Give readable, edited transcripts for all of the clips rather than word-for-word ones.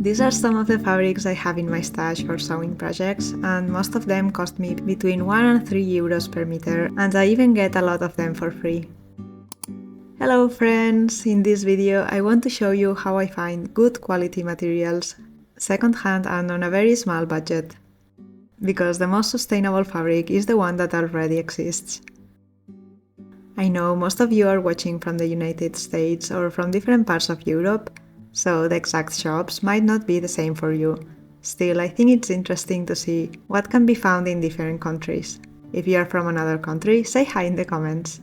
These are some of the fabrics I have in my stash for sewing projects, and most of them cost me between 1 and 3 euros per meter, and I even get a lot of them for free. Hello friends! In this video I want to show you how I find good quality materials, second-hand and on a very small budget. Because the most sustainable fabric is the one that already exists. I know most of you are watching from the United States or from different parts of Europe, so the exact shops might not be the same for you. Still, I think it's interesting to see what can be found in different countries. If you are from another country, say hi in the comments.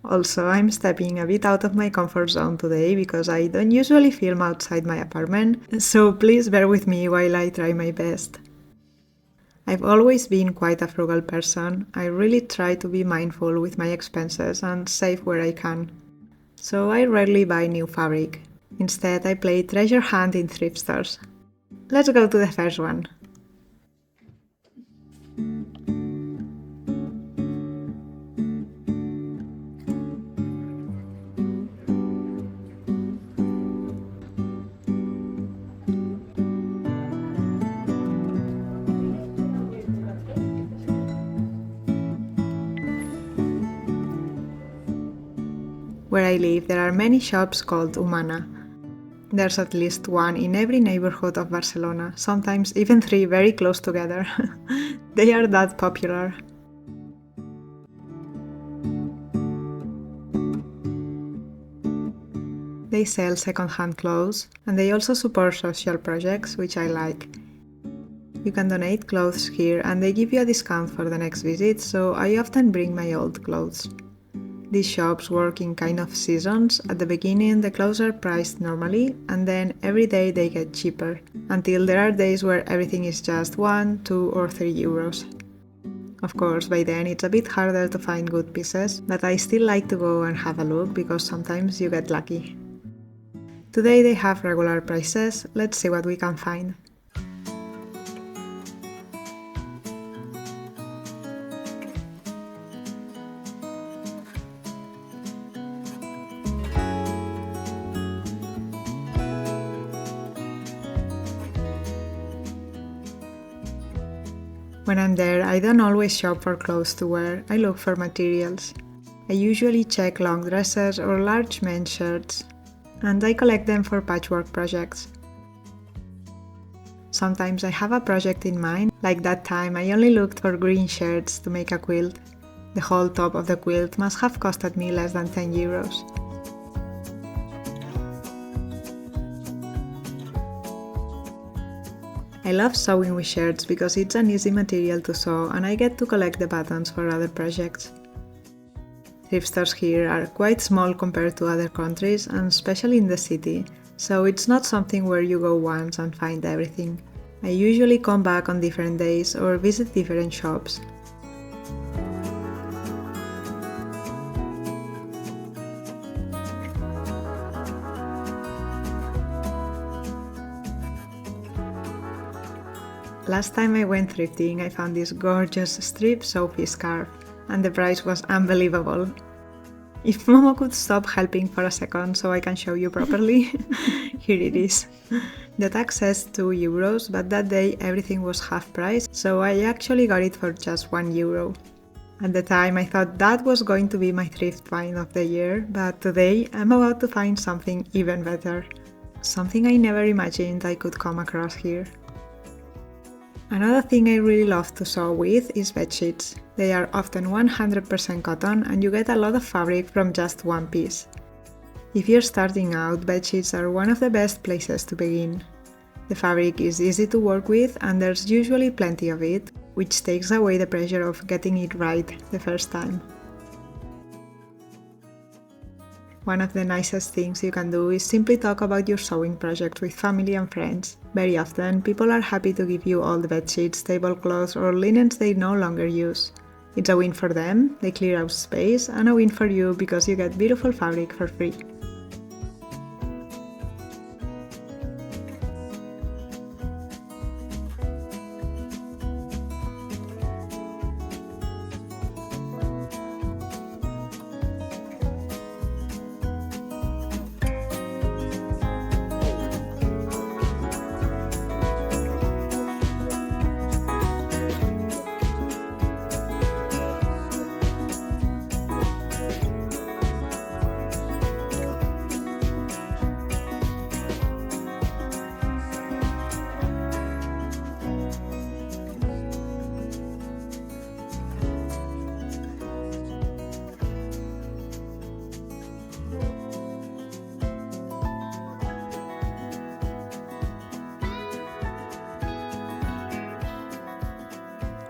Also, I'm stepping a bit out of my comfort zone today because I don't usually film outside my apartment, so please bear with me while I try my best. I've always been quite a frugal person. I really try to be mindful with my expenses and save where I can. So I rarely buy new fabric. Instead, I play treasure hunt in thrift stores. Let's go to the first one. Where I live, there are many shops called Humana. There's at least one in every neighborhood of Barcelona, sometimes even 3 very close together. They are that popular. They sell second-hand clothes, and they also support social projects, which I like. You can donate clothes here, and they give you a discount for the next visit, so I often bring my old clothes. These shops work in kind of seasons. At the beginning the clothes are priced normally, and then every day they get cheaper, until there are days where everything is just 1, 2 or 3 euros. Of course, by then it's a bit harder to find good pieces, but I still like to go and have a look because sometimes you get lucky. Today they have regular prices. Let's see what we can find. When I'm there, I don't always shop for clothes to wear, I look for materials. I usually check long dresses or large men's shirts, and I collect them for patchwork projects. Sometimes I have a project in mind, like that time I only looked for green shirts to make a quilt. The whole top of the quilt must have costed me less than 10 euros. I love sewing with shirts because it's an easy material to sew and I get to collect the buttons for other projects. Thrift stores here are quite small compared to other countries, and especially in the city, so it's not something where you go once and find everything. I usually come back on different days or visit different shops. Last time I went thrifting, I found this gorgeous strip Sophie scarf, and the price was unbelievable. If Momo could stop helping for a second so I can show you properly, here it is. The tag says 2 euros, but that day everything was half price, so I actually got it for just 1 euro. At the time I thought that was going to be my thrift find of the year, but today I'm about to find something even better. Something I never imagined I could come across here. Another thing I really love to sew with is bedsheets. They are often 100% cotton and you get a lot of fabric from just one piece. If you're starting out, bedsheets are one of the best places to begin. The fabric is easy to work with and there's usually plenty of it, which takes away the pressure of getting it right the first time. One of the nicest things you can do is simply talk about your sewing project with family and friends. Very often, people are happy to give you all the bedsheets, tablecloths or linens they no longer use. It's a win for them, they clear out space, and a win for you because you get beautiful fabric for free.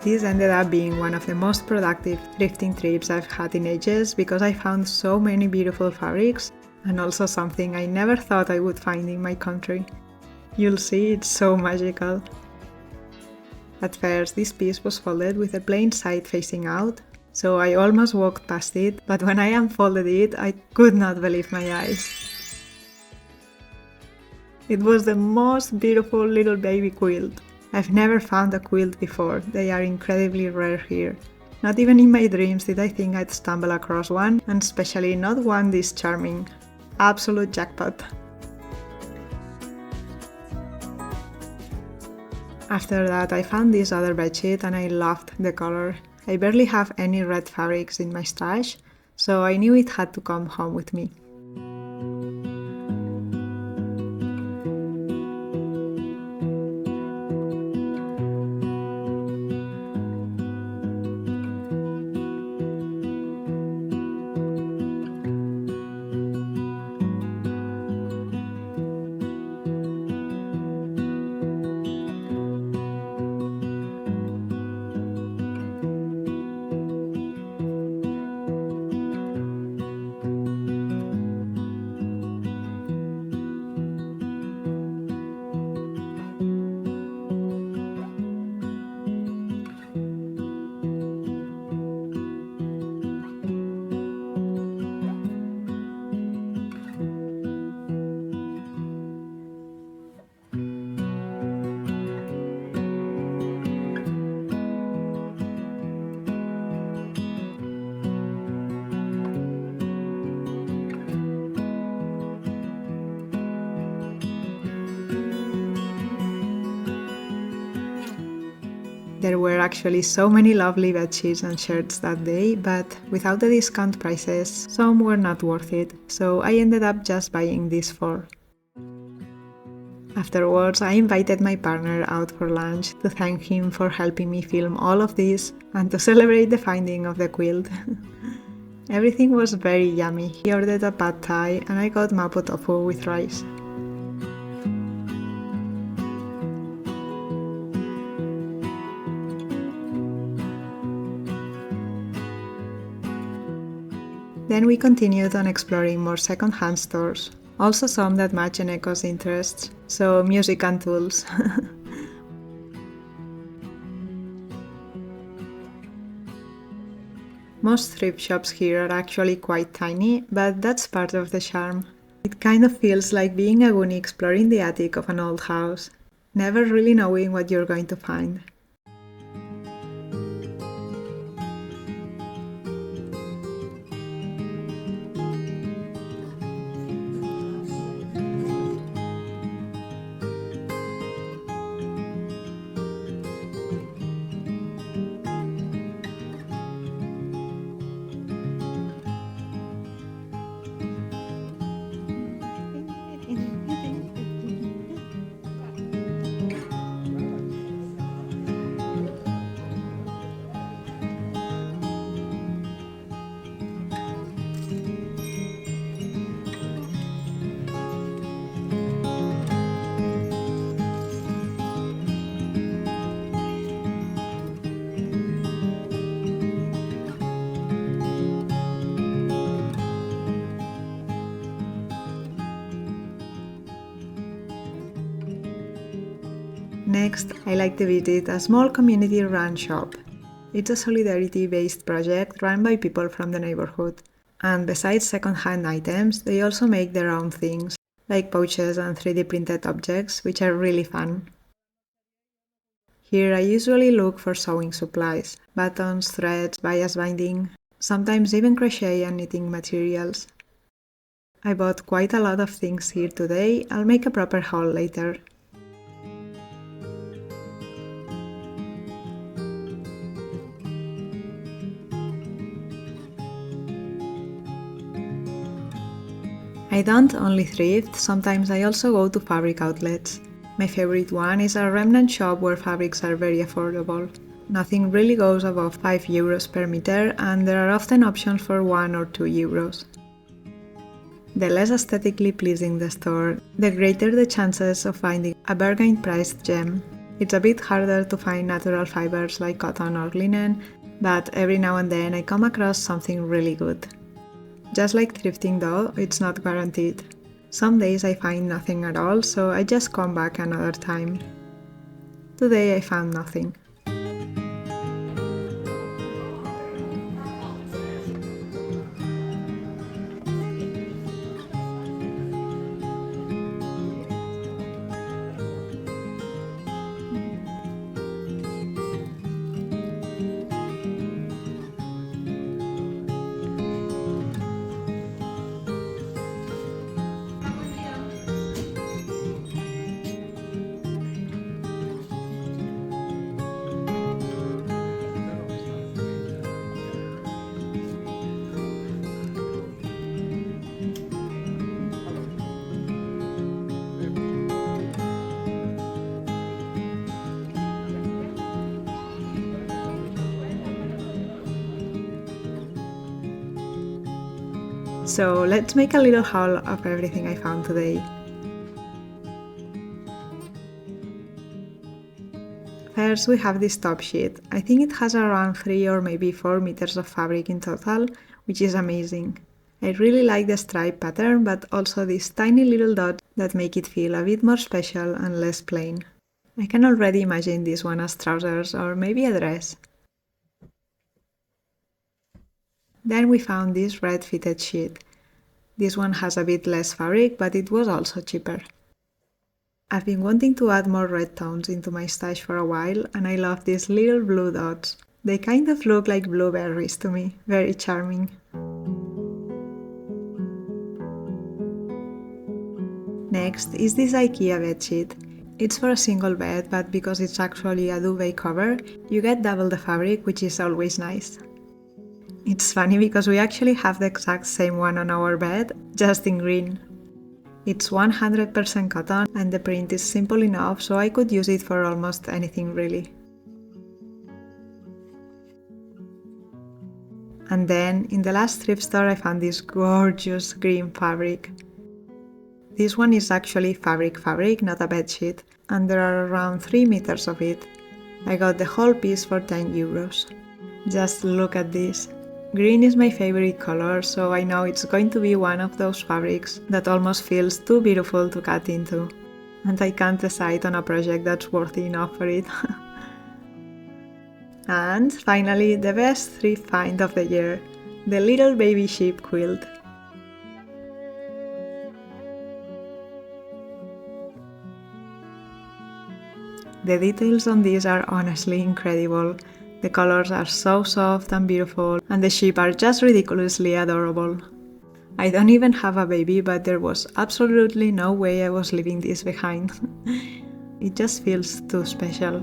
This ended up being one of the most productive thrifting trips I've had in ages because I found so many beautiful fabrics and also something I never thought I would find in my country. You'll see, it's so magical. At first, this piece was folded with a plain side facing out, so I almost walked past it, but when I unfolded it, I could not believe my eyes. It was the most beautiful little baby quilt. I've never found a quilt before, they are incredibly rare here. Not even in my dreams did I think I'd stumble across one, and especially not one this charming. Absolute jackpot. After that, I found this other bedsheet and I loved the color. I barely have any red fabrics in my stash, so I knew it had to come home with me. There were actually so many lovely bedsheets and shirts that day, but without the discount prices, some were not worth it, so I ended up just buying these 4. Afterwards, I invited my partner out for lunch to thank him for helping me film all of this and to celebrate the finding of the quilt. Everything was very yummy. He ordered a pad thai and I got mapo tofu with rice. Then we continued on exploring more second-hand stores, also some that match Eneco's interests, so music and tools. Most thrift shops here are actually quite tiny, but that's part of the charm. It kind of feels like being a Goonie exploring the attic of an old house, never really knowing what you're going to find. Next, I like to visit a small community-run shop. It's a solidarity-based project run by people from the neighborhood. And besides second-hand items, they also make their own things, like pouches and 3D printed objects, which are really fun. Here I usually look for sewing supplies, buttons, threads, bias binding, sometimes even crochet and knitting materials. I bought quite a lot of things here today. I'll make a proper haul later. I don't only thrift, sometimes I also go to fabric outlets. My favorite one is a remnant shop where fabrics are very affordable. Nothing really goes above 5 euros per meter and there are often options for 1 or 2 euros. The less aesthetically pleasing the store, the greater the chances of finding a bargain-priced gem. It's a bit harder to find natural fibers like cotton or linen, but every now and then I come across something really good. Just like thrifting though, it's not guaranteed. Some days I find nothing at all, so I just come back another time. Today I found nothing. So let's make a little haul of everything I found today. First we have this top sheet. I think it has around 3 or maybe 4 meters of fabric in total, which is amazing. I really like the stripe pattern, but also these tiny little dots that make it feel a bit more special and less plain. I can already imagine this one as trousers or maybe a dress. Then we found this red fitted sheet. This one has a bit less fabric, but it was also cheaper. I've been wanting to add more red tones into my stash for a while, and I love these little blue dots. They kind of look like blueberries to me, very charming. Next is this IKEA bedsheet. It's for a single bed, but because it's actually a duvet cover, you get double the fabric, which is always nice. It's funny because we actually have the exact same one on our bed, just in green. It's 100% cotton and the print is simple enough, so I could use it for almost anything really. And then, in the last thrift store I found this gorgeous green fabric. This one is actually fabric, not a bedsheet, and there are around 3 meters of it. I got the whole piece for 10 euros. Just look at this. Green is my favorite color, so I know it's going to be one of those fabrics that almost feels too beautiful to cut into. And I can't decide on a project that's worthy enough for it. And finally, the best thrift find of the year, the little baby sheep quilt. The details on these are honestly incredible. The colors are so soft and beautiful, and the sheep are just ridiculously adorable. I don't even have a baby, but there was absolutely no way I was leaving this behind. It just feels too special.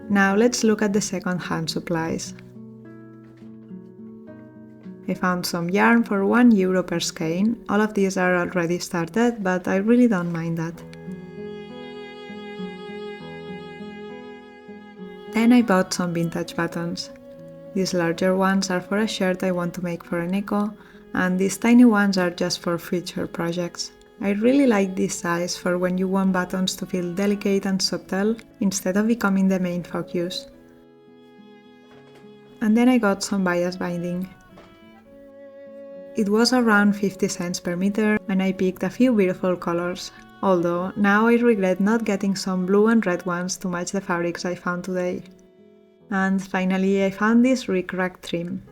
Now let's look at the second-hand supplies. I found some yarn for €1 per skein. All of these are already started, but I really don't mind that. Then I bought some vintage buttons. These larger ones are for a shirt I want to make for an eco, and these tiny ones are just for future projects. I really like this size for when you want buttons to feel delicate and subtle, instead of becoming the main focus. And then I got some bias binding. It was around 50 cents per meter, and I picked a few beautiful colors. Although, now I regret not getting some blue and red ones to match the fabrics I found today. And finally, I found this rickrack trim.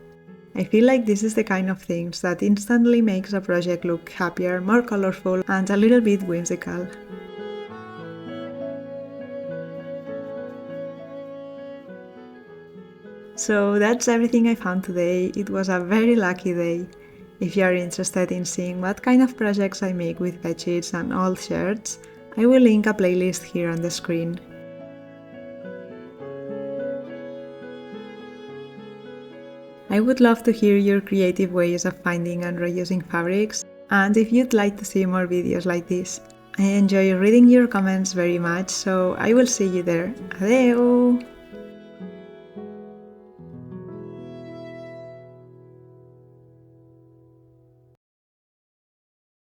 I feel like this is the kind of things that instantly makes a project look happier, more colorful, and a little bit whimsical. So that's everything I found today. It was a very lucky day. If you are interested in seeing what kind of projects I make with bedsheets and old shirts, I will link a playlist here on the screen. I would love to hear your creative ways of finding and reusing fabrics, and if you'd like to see more videos like this. I enjoy reading your comments very much, so I will see you there. Adeu!